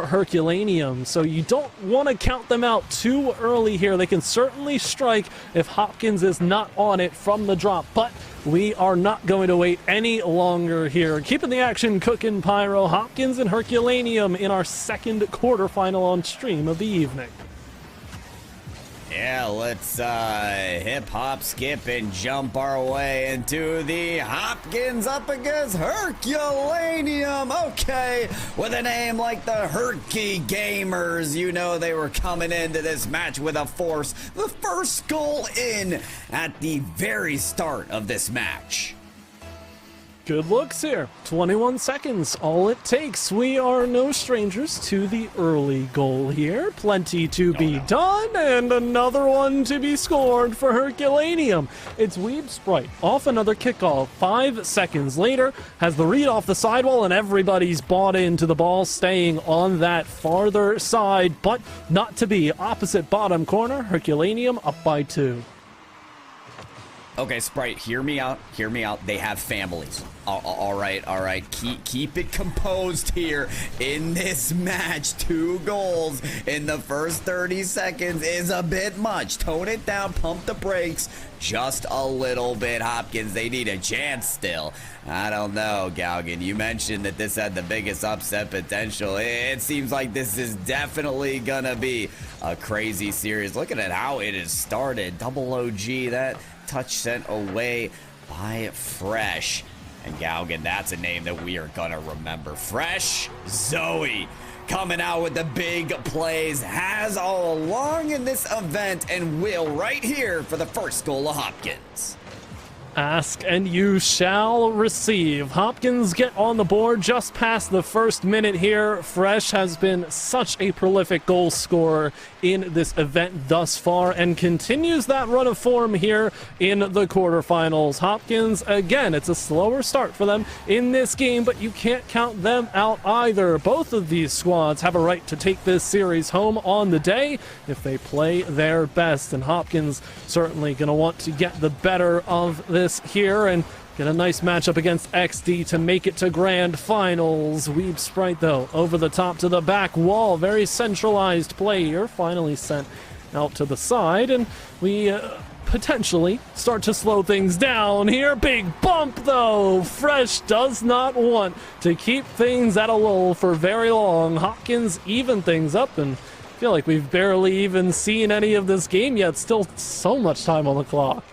for Herculaneum, so you don't want to count them out too early here. They can certainly strike if Hopkins is not on it from the drop, but we are not going to wait any longer here. Keeping the action cooking, Pyro. Hopkins and Herculaneum in our second quarterfinal on stream of the evening. Yeah, let's hip hop, skip, and jump our way into the Hopkins up against Herculaneum. Okay, with a name like the Herky Gamers, you know they were coming into this match with a force. The first goal in at the very start of this match. Good looks here. 21 seconds, all it takes. We are no strangers to the early goal here. Plenty to be done, and another one to be scored for Herculaneum. It's Weeb Sprite off another kickoff. 5 seconds later, has the read off the sidewall, and everybody's bought into the ball, staying on that farther side, but not to be. Opposite bottom corner, Herculaneum up by 2. Okay, Sprite, hear me out. Hear me out. They have families. All right. Keep it composed here in this match. 2 goals in the first 30 seconds is a bit much. Tone it down. Pump the brakes just a little bit, Hopkins. They need a chance still. I don't know, Galgan. You mentioned that this had the biggest upset potential. It seems like this is definitely gonna be a crazy series. Looking at how it has started. Double OG, that touch sent away by Fresh. And Galgan, that's a name that we are gonna remember. Fresh Zoe coming out with the big plays, has all along in this event, and will right here for the first goal of Hopkins. Ask and you shall receive. Hopkins get on the board just past the first minute here. Fresh has been such a prolific goal scorer in this event thus far and continues that run of form here in the quarterfinals. Hopkins, again, it's a slower start for them in this game, but you can't count them out either. Both of these squads have a right to take this series home on the day if they play their best, and Hopkins certainly going to want to get the better of this here and get a nice matchup against XD to make it to grand finals. Weeb Sprite, though, over the top to the back wall. Very centralized play here. Finally sent out to the side, and we potentially start to slow things down here. Big bump, though. Fresh does not want to keep things at a lull for very long. Hopkins even things up, and I feel like we've barely even seen any of this game yet. Still so much time on the clock.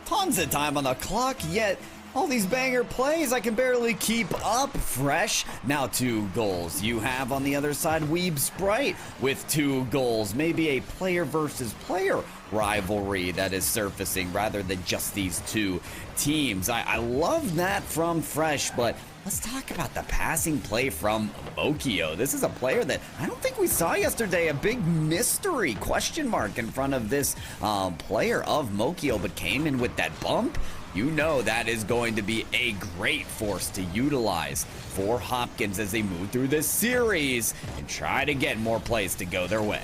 Tons of time on the clock, yet all these banger plays, I can barely keep up. Fresh, now 2 goals. You have on the other side Weeb Sprite with 2 goals. Maybe a player versus player rivalry that is surfacing rather than just these 2 teams. I love that from Fresh, but let's talk about the passing play from Mokio. This is a player that I don't think we saw yesterday. A big mystery question mark in front of this player of Mokio, but came in with that bump. You know that is going to be a great force to utilize for Hopkins as they move through this series and try to get more plays to go their way.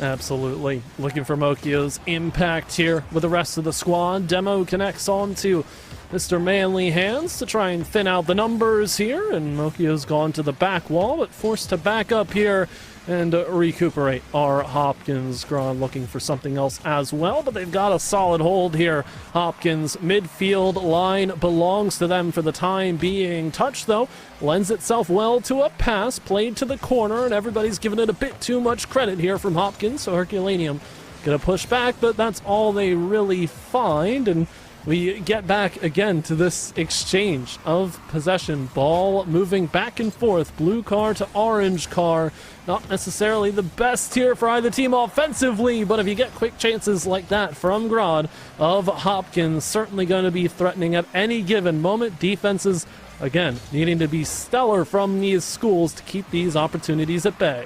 Absolutely. Looking for Mokio's impact here with the rest of the squad. Demo connects on to Mr. Manly Hands to try and thin out the numbers here, and Mokio's gone to the back wall, but forced to back up here and recuperate our Hopkins. Gron looking for something else as well, but they've got a solid hold here. Hopkins midfield line belongs to them for the time being. Touch, though, lends itself well to a pass played to the corner, and everybody's giving it a bit too much credit here from Hopkins, so Herculaneum gonna push back, but that's all they really find, and we get back again to this exchange of possession. Ball moving back and forth. Blue car to orange car. Not necessarily the best here for either team offensively, but if you get quick chances like that from Grodd of Hopkins, certainly going to be threatening at any given moment. Defenses, again, needing to be stellar from these schools to keep these opportunities at bay.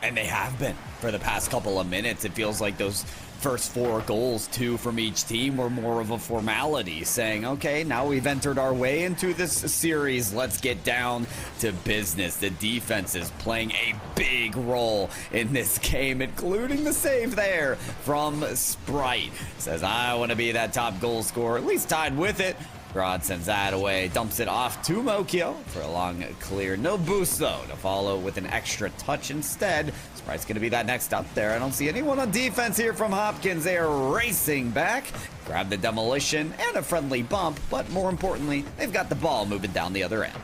And they have been for the past couple of minutes. It feels like those first 4 goals, 2 from each team, were more of a formality, saying, okay, now we've entered our way into this series. Let's get down to business. The defense is playing a big role in this game, including the save there from Sprite. Says, I want to be that top goal scorer, at least tied with it. Grodd sends that away, dumps it off to Mokio for a long clear. No boost, though, to follow with an extra touch instead. Sprite's going to be that next up there. I don't see anyone on defense here from Hopkins. They are racing back. Grab the demolition and a friendly bump, but more importantly, they've got the ball moving down the other end.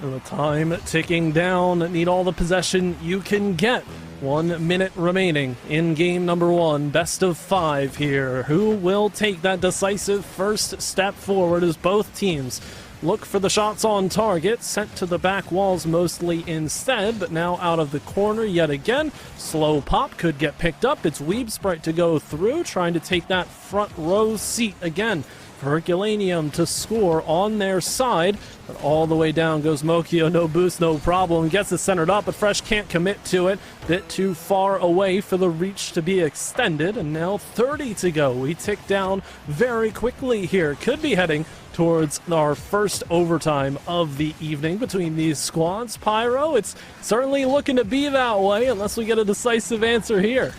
And the time ticking down. Need all the possession you can get. 1 minute remaining in game number 1. Best of 5 here. Who will take that decisive first step forward as both teams look for the shots on target, sent to the back walls mostly instead, but now out of the corner yet again. Slow pop could get picked up. It's Weeb Sprite to go through, trying to take that front row seat again. Herculaneum to score on their side, but all the way down goes Mokio. No boost, no problem. Gets it centered up, but Fresh can't commit to it. Bit too far away for the reach to be extended, and now 30 to go. We tick down very quickly here. Could be heading towards our first overtime of the evening between these squads. Pyro, it's certainly looking to be that way unless we get a decisive answer here.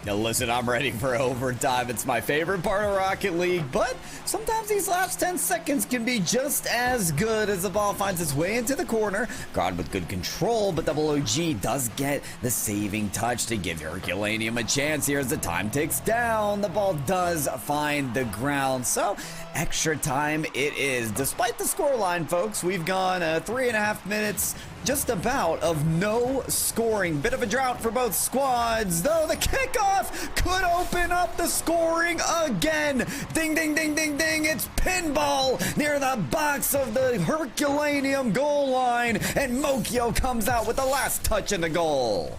Now listen, I'm ready for overtime. It's my favorite part of Rocket League, but sometimes these last 10 seconds can be just as good as the ball finds its way into the corner. Grodd with good control, but Double OG does get the saving touch to give Herculaneum a chance here as the time ticks down. The ball does find the ground, so extra time it is. Despite the scoreline, folks, we've gone 3.5 minutes just about of no scoring. Bit of a drought for both squads, though the kickoff could open up the scoring again. Ding, ding, ding, ding, ding. It's pinball near the box of the Herculaneum goal line, and Mokio comes out with the last touch in the goal.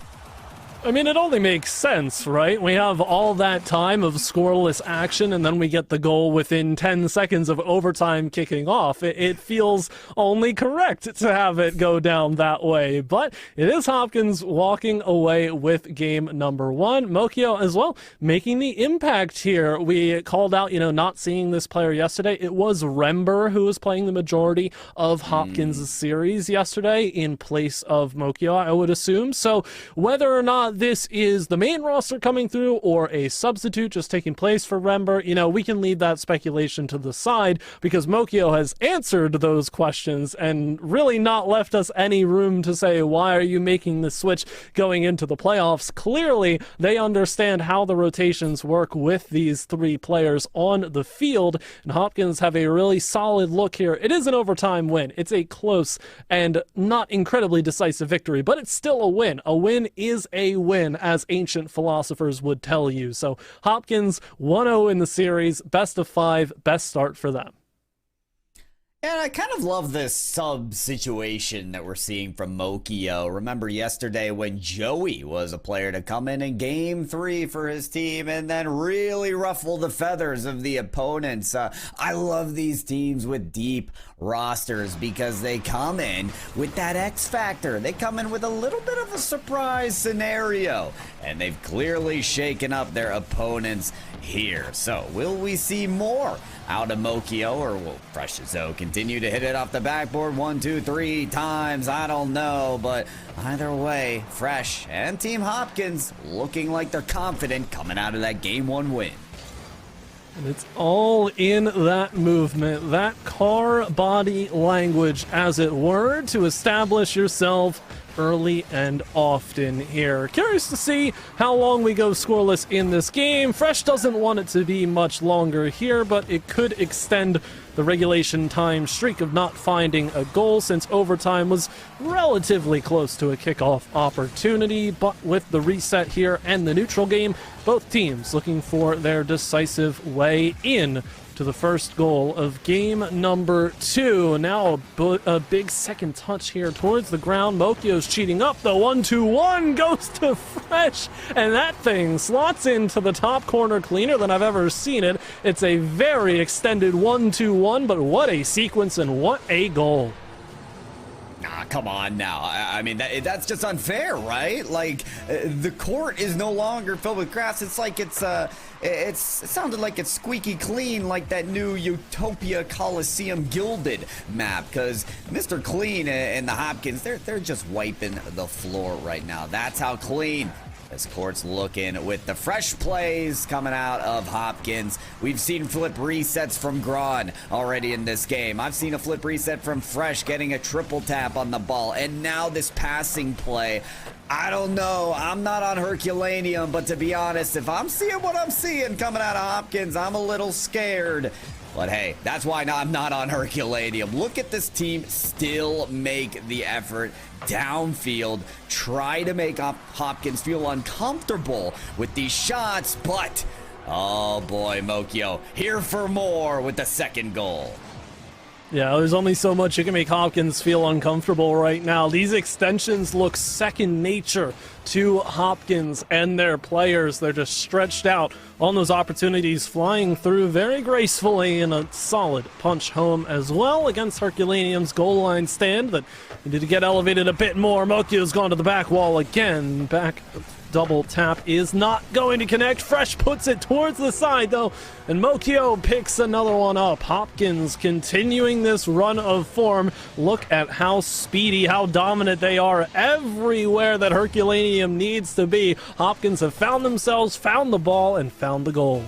I mean, it only makes sense, right? We have all that time of scoreless action, and then we get the goal within 10 seconds of overtime kicking off. It feels only correct to have it go down that way. But it is Hopkins walking away with game number 1. Mokio as well making the impact here. We called out, not seeing this player yesterday. It was Rember who was playing the majority of Hopkins' series yesterday in place of Mokio, I would assume. So whether or not this is the main roster coming through or a substitute just taking place for Rember, we can leave that speculation to the side because Mokio has answered those questions and really not left us any room to say, why are you making the switch going into the playoffs? Clearly, they understand how the rotations work with these 3 players on the field, and Hopkins have a really solid look here. It is an overtime win. It's a close and not incredibly decisive victory, but it's still a win. A win is a win, as ancient philosophers would tell you. So Hopkins 1-0 in the series, best of 5, best start for them. And I kind of love this sub situation that we're seeing from Mokio. Remember yesterday when Joey was a player to come in game 3 for his team and then really ruffle the feathers of the opponents. I love these teams with deep rosters because they come in with that X factor. They come in with a little bit of a surprise scenario, and they've clearly shaken up their opponents here. So will we see more out of Mokio, or will Fresh Zoe continue to hit it off the backboard 1, 2, 3 times? I don't know, but either way, Fresh and Team Hopkins looking like they're confident coming out of that game 1 win. And it's all in that movement, that car body language, as it were, to establish yourself early and often here. Curious to see how long we go scoreless in this game. Fresh doesn't want it to be much longer here, but it could extend the regulation time streak of not finding a goal, since overtime was relatively close to a kickoff opportunity. But with the reset here and the neutral game, both teams looking for their decisive way in to the first goal of game number 2. Now a big second touch here towards the ground. Mokio's cheating up. The 1-2-1 goes to Fresh, and that thing slots into the top corner cleaner than I've ever seen it. It's a very extended 1-2-1, but what a sequence and what a goal. Nah, come on now. I mean, that's just unfair, right? Like, the court is no longer filled with grass. It's like it sounded like it's squeaky clean, like that new Utopia Coliseum Gilded map, because Mr. Clean and the Hopkins, they're just wiping the floor right now. That's how clean This court's looking with the fresh plays coming out of Hopkins. We've seen flip resets from Gron already in this game. I've seen a flip reset from Fresh getting a triple tap on the ball. And now this passing play. I don't know. I'm not on Herculaneum, but to be honest, if I'm seeing what I'm seeing coming out of Hopkins, I'm a little scared. But hey, that's why I'm not on Herculaneum. Look at this team still make the effort downfield, try to make Hopkins feel uncomfortable with these shots, but oh boy, Mokio here for more with the second goal. Yeah, there's only so much you can make Hopkins feel uncomfortable right now. These extensions look second nature to Hopkins and their players. They're just stretched out on those opportunities, flying through very gracefully, in a solid punch home as well against Herculaneum's goal line stand that needed to get elevated a bit more. Mokio's gone to the back wall again. Back double tap is not going to connect. Fresh puts it towards the side though, and Mokio picks another one up. Hopkins continuing this run of form. Look at how speedy, how dominant they are everywhere that Herculaneum needs to be. Hopkins have found themselves, found the ball, and found the goal.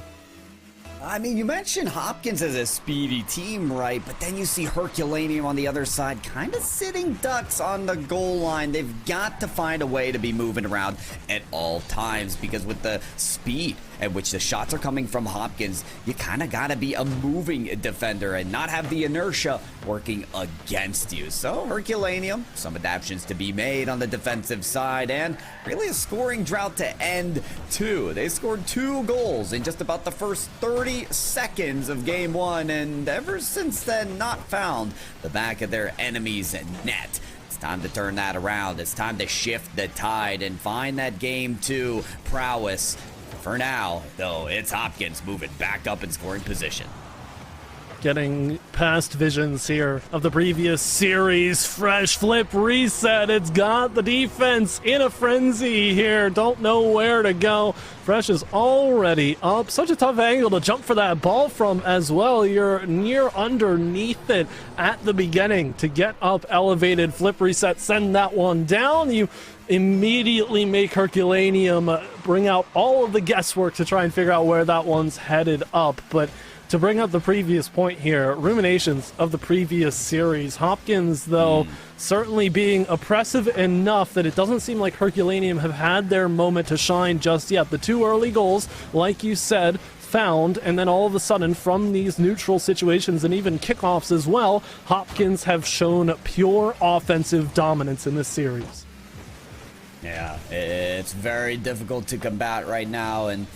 I mean, you mentioned Hopkins as a speedy team, right? But then you see Herculaneum on the other side kind of sitting ducks on the goal line. They've got to find a way to be moving around at all times, because with the speed at which the shots are coming from Hopkins, you kind of got to be a moving defender and not have the inertia working against you. So Herculaneum, some adaptations to be made on the defensive side, and really a scoring drought to end too. They scored 2 goals in just about the first 30 seconds of game 1, and ever since then not found the back of their enemy's net. It's time to turn that around. It's time to shift the tide and find that game 2 prowess. For now, though, it's Hopkins moving back up in scoring position. Getting past visions here of the previous series. Fresh flip reset. It's got the defense in a frenzy here. Don't know where to go. Fresh is already up. Such a tough angle to jump for that ball from as well. You're near underneath it at the beginning to get up elevated. Flip reset, send that one down. You immediately make Herculaneum bring out all of the guesswork to try and figure out where that one's headed up. But to bring up the previous point here, ruminations of the previous series. Hopkins, though, certainly being oppressive enough that it doesn't seem like Herculaneum have had their moment to shine just yet. The 2 early goals, like you said, found, and then all of a sudden from these neutral situations and even kickoffs as well, Hopkins have shown pure offensive dominance in this series. Yeah, it's very difficult to combat right now, and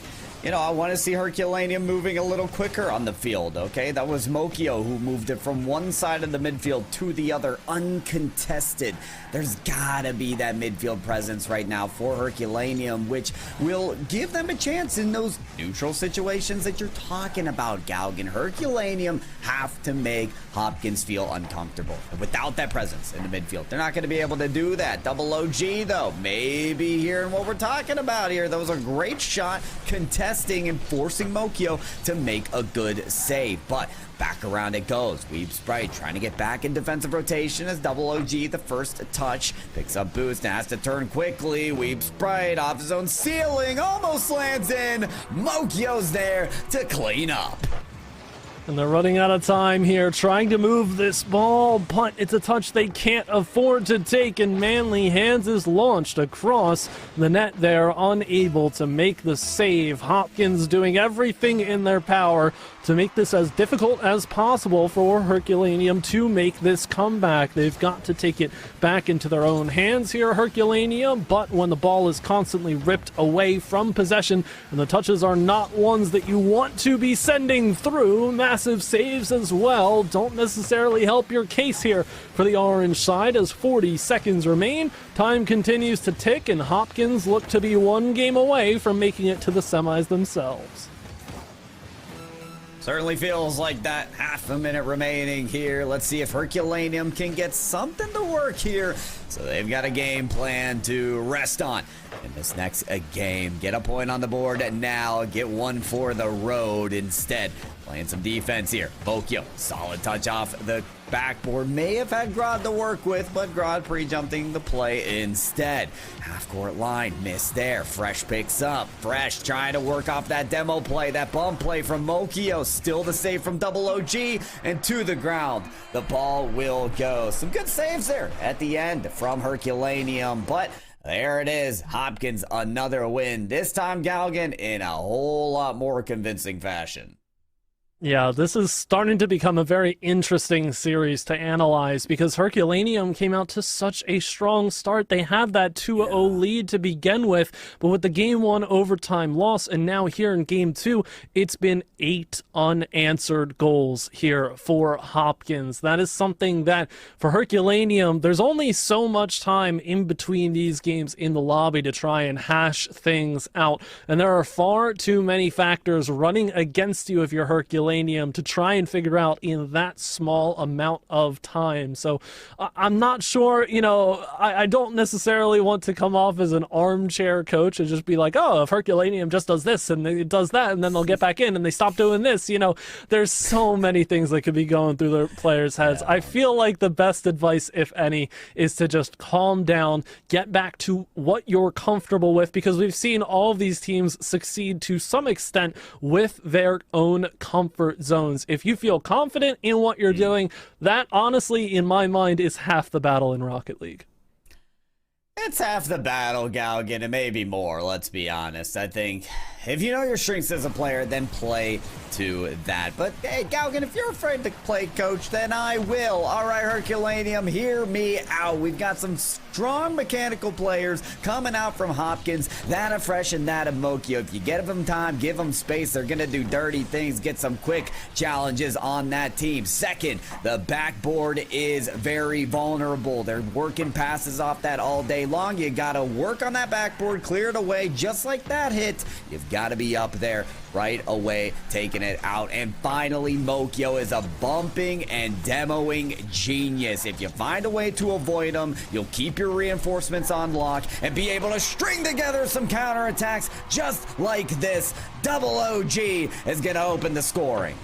you know, I want to see Herculaneum moving a little quicker on the field, okay? That was Mokio who moved it from one side of the midfield to the other, uncontested. There's gotta be that midfield presence right now for Herculaneum, which will give them a chance in those neutral situations that you're talking about, Galgan. Herculaneum have to make Hopkins feel uncomfortable. And without that presence in the midfield, they're not going to be able to do that. Double OG, though, maybe hearing what we're talking about here. That was a great shot, contesting and forcing Mokio to make a good save. But back around it goes. Weeb Sprite trying to get back in defensive rotation as Double OG, the first touch, picks up boost and has to turn quickly. Weeb Sprite off his own ceiling, almost lands in. Mokio's there to clean up. And they're running out of time here, trying to move this ball, but it's a touch they can't afford to take, and Manly Hands is launched across the net there, unable to make the save. Hopkins doing everything in their power to make this as difficult as possible for Herculaneum to make this comeback. They've got to take it back into their own hands here, Herculaneum, but when the ball is constantly ripped away from possession and the touches are not ones that you want to be sending through, massive saves as well don't necessarily help your case here for the orange side as 40 seconds remain. Time continues to tick, and Hopkins look to be 1 game away from making it to the semis themselves. Certainly feels like that. Half a minute remaining here. Let's see if Herculaneum can get something to work here. So they've got a game plan to rest on in this next game. Get a point on the board now. Get one for the road instead. Playing some defense here. Mokio, solid touch off the backboard. May have had Grod to work with, but Grod pre-jumping the play instead. Half-court line, missed there. Fresh picks up. Fresh trying to work off that demo play, that bump play from Mokio. Still the save from Double OG, and to the ground. The ball will go. Some good saves there at the end from Herculaneum, but there it is. Hopkins, another win. This time, Galgan, in a whole lot more convincing fashion. Yeah, this is starting to become a very interesting series to analyze because Herculaneum came out to such a strong start. They had that 2-0 lead to begin with, but with the Game 1 overtime loss, and now here in Game 2, it's been 8 unanswered goals here for Hopkins. That is something that, for Herculaneum, there's only so much time in between these games in the lobby to try and hash things out, and there are far too many factors running against you if you're Herculaneum to try and figure out in that small amount of time. So I'm not sure, I don't necessarily want to come off as an armchair coach and just be like, oh, if Herculaneum just does this and it does that and then they'll get back in and they stop doing this. There's so many things that could be going through the players' heads. I feel like the best advice, if any, is to just calm down, get back to what you're comfortable with, because we've seen all of these teams succeed to some extent with their own comfort zones. If you feel confident in what you're doing, that honestly, in my mind, is half the battle in Rocket League. It's half the battle, Galgan, and maybe more, let's be honest. I think if you know your strengths as a player, then play to that. But hey, Galgan, if you're afraid to play coach, then I will. All right, Herculaneum, hear me out. We've got some strong mechanical players coming out from Hopkins, that of Fresh and that of Mokio. If you give them time, give them space, they're going to do dirty things, get some quick challenges on that team. Second, the backboard is very vulnerable. They're working passes off that all day long. You got to work on that backboard, clear it away, just like that hit. You've got to be up there right away, taking it out. And finally, Mokio is a bumping and demoing genius. If you find a way to avoid them, you'll keep your reinforcements on lock and be able to string together some counterattacks just like this. Double OG is going to open the scoring.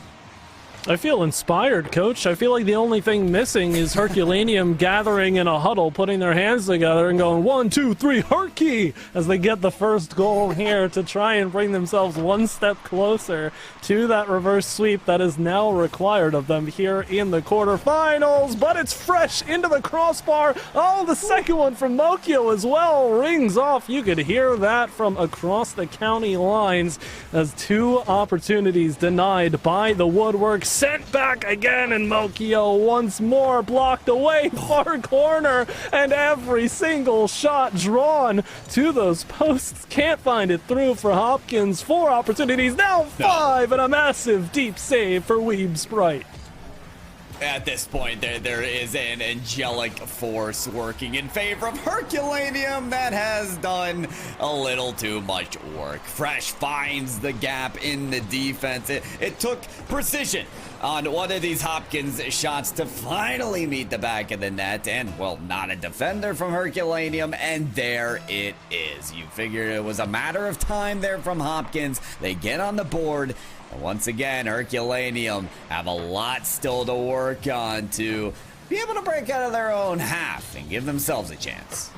I feel inspired, Coach. I feel like the only thing missing is Herculaneum gathering in a huddle, putting their hands together and going 1, 2, 3, Herky, as they get the first goal here to try and bring themselves one step closer to that reverse sweep that is now required of them here in the quarterfinals. But it's Fresh into the crossbar. Oh, the second one from Mokio as well rings off. You could hear that from across the county lines as 2 opportunities denied by the woodwork. Sent back again, and Mokio once more blocked away, far corner, and every single shot drawn to those posts. Can't find it through for Hopkins. 4 opportunities, now 5, and a massive deep save for Weeb Sprite. At this point, there is an angelic force working in favor of Herculaneum that has done a little too much work. Fresh finds the gap in the defense. It took precision on one of these Hopkins shots to finally meet the back of the net, and, well, not a defender from Herculaneum, and there it is. You figured it was a matter of time there from Hopkins. They get on the board. And once again, Herculaneum have a lot still to work on to be able to break out of their own half and give themselves a chance.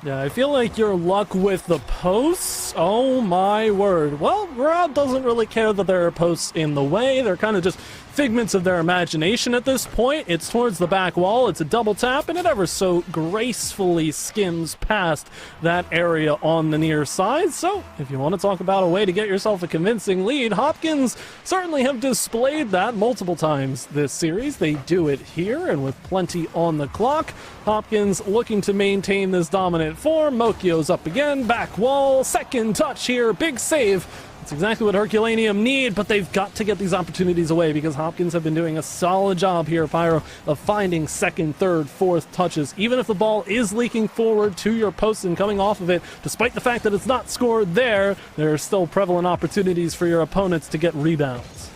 Yeah, I feel like your luck with the posts, oh my word. Well, Rod doesn't really care that there are posts in the way. They're kind of just figments of their imagination at this point. It's towards the back wall. It's a double tap, and it ever so gracefully skims past that area on the near side. So if you want to talk about a way to get yourself a convincing lead, Hopkins certainly have displayed that multiple times this series. They do it here, and with plenty on the clock. Hopkins looking to maintain this dominant form. Mokio's up again, back wall, second touch here, big save. It's exactly what Herculaneum need, but they've got to get these opportunities away because Hopkins have been doing a solid job here, Pyro, of finding second, third, fourth touches. Even if the ball is leaking forward to your post and coming off of it, despite the fact that it's not scored there are still prevalent opportunities for your opponents to get rebounds.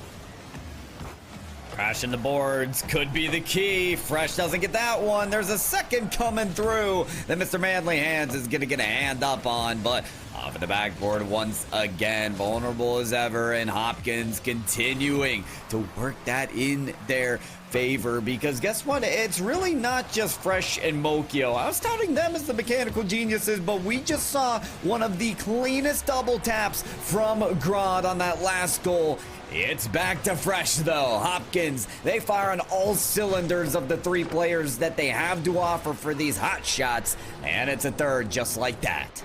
Crashing the boards could be the key. Fresh doesn't get that one. There's a second coming through that Mr. Manly Hands is going to get a hand up on, but off of the backboard once again, vulnerable as ever, and Hopkins continuing to work that in their favor, because guess what? It's really not just Fresh and Mokio. I was touting them as the mechanical geniuses, but we just saw one of the cleanest double taps from Grodd on that last goal. It's back to Fresh though. Hopkins, they fire on all cylinders of the three players that they have to offer for these hot shots, and it's a third just like that.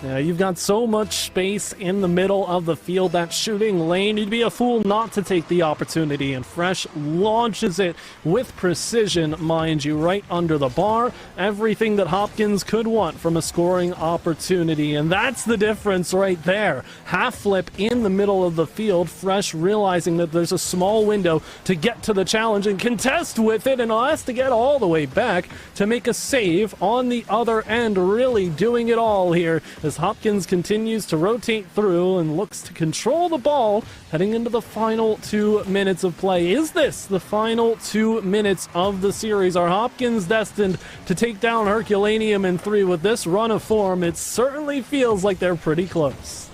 Yeah, you've got so much space in the middle of the field, that shooting lane. You'd be a fool not to take the opportunity, and Fresh launches it with precision, mind you, right under the bar. Everything that Hopkins could want from a scoring opportunity, and that's the difference right there. Half flip in the middle of the field, Fresh realizing that there's a small window to get to the challenge and contest with it, and has to get all the way back to make a save on the other end, really doing it all here as Hopkins continues to rotate through and looks to control the ball heading into the final 2 minutes of play. Is this the final 2 minutes of the series? Are Hopkins destined to take down Herculaneum in 3 with this run of form? It certainly feels like they're pretty close.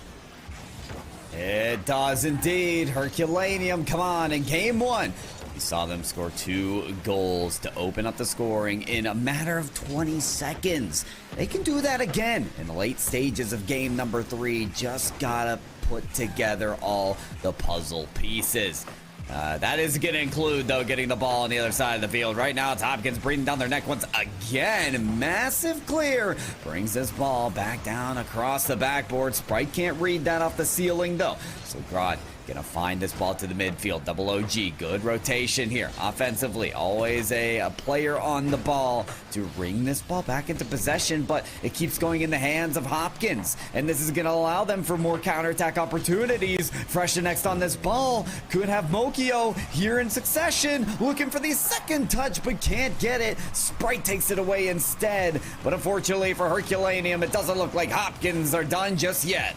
It does indeed. Herculaneum, come on, in game 1. We saw them score 2 goals to open up the scoring in a matter of 20 seconds. They can do that again in the late stages of game number 3. Just gotta put together all the puzzle pieces. That is going to include, though, getting the ball on the other side of the field. Right now, it's Hopkins breathing down their neck once again. Massive clear. Brings this ball back down across the backboard. Sprite can't read that off the ceiling, though. So Grodd gonna find this ball to the midfield. Double OG, good rotation here offensively. Always a player on the ball to ring this ball back into possession, but it keeps going in the hands of Hopkins, and this is gonna allow them for more counterattack opportunities. Fresh next on this ball could have Mokio here in succession, looking for the second touch but can't get it. Sprite takes it away instead, but unfortunately for Herculaneum, it doesn't look like Hopkins are done just yet.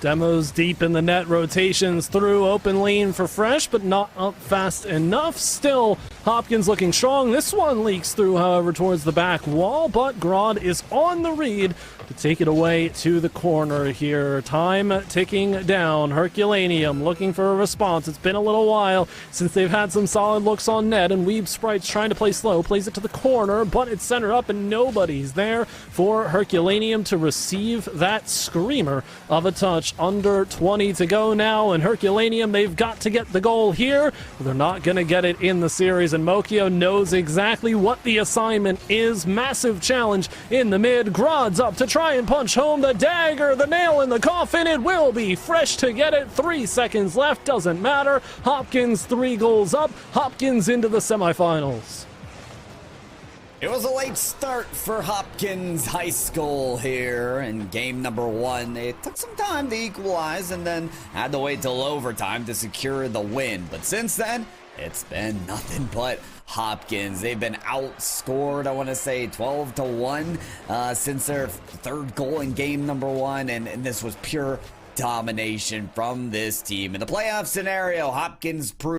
Demos deep in the net, rotations through, open lane for Fresh, but not up fast enough. Still, Hopkins looking strong. This one leaks through, however, towards the back wall, but Grodd is on the read to take it away to the corner here. Time ticking down. Herculaneum looking for a response. It's been a little while since they've had some solid looks on net, and Weeb Sprite's trying to play slow, plays it to the corner, but it's centered up and nobody's there for Herculaneum to receive that screamer of a touch. Under 20 to go now, and Herculaneum, they've got to get the goal here. They're not going to get it in the series, and Mokio knows exactly what the assignment is. Massive challenge in the mid. Grodd's up to try and punch home the dagger, the nail in the coffin. It will be Fresh to get it. 3 seconds left, doesn't matter. Hopkins 3 goals up. Hopkins into the semifinals. It was a late start for Hopkins High School here in game number 1. It took some time to equalize and then had to wait till overtime to secure the win. But since then, it's been nothing but Hopkins. They've been outscored, I want to say 12-1 since their 3rd goal in game number 1. And this was pure domination from this team. In the playoff scenario, Hopkins proved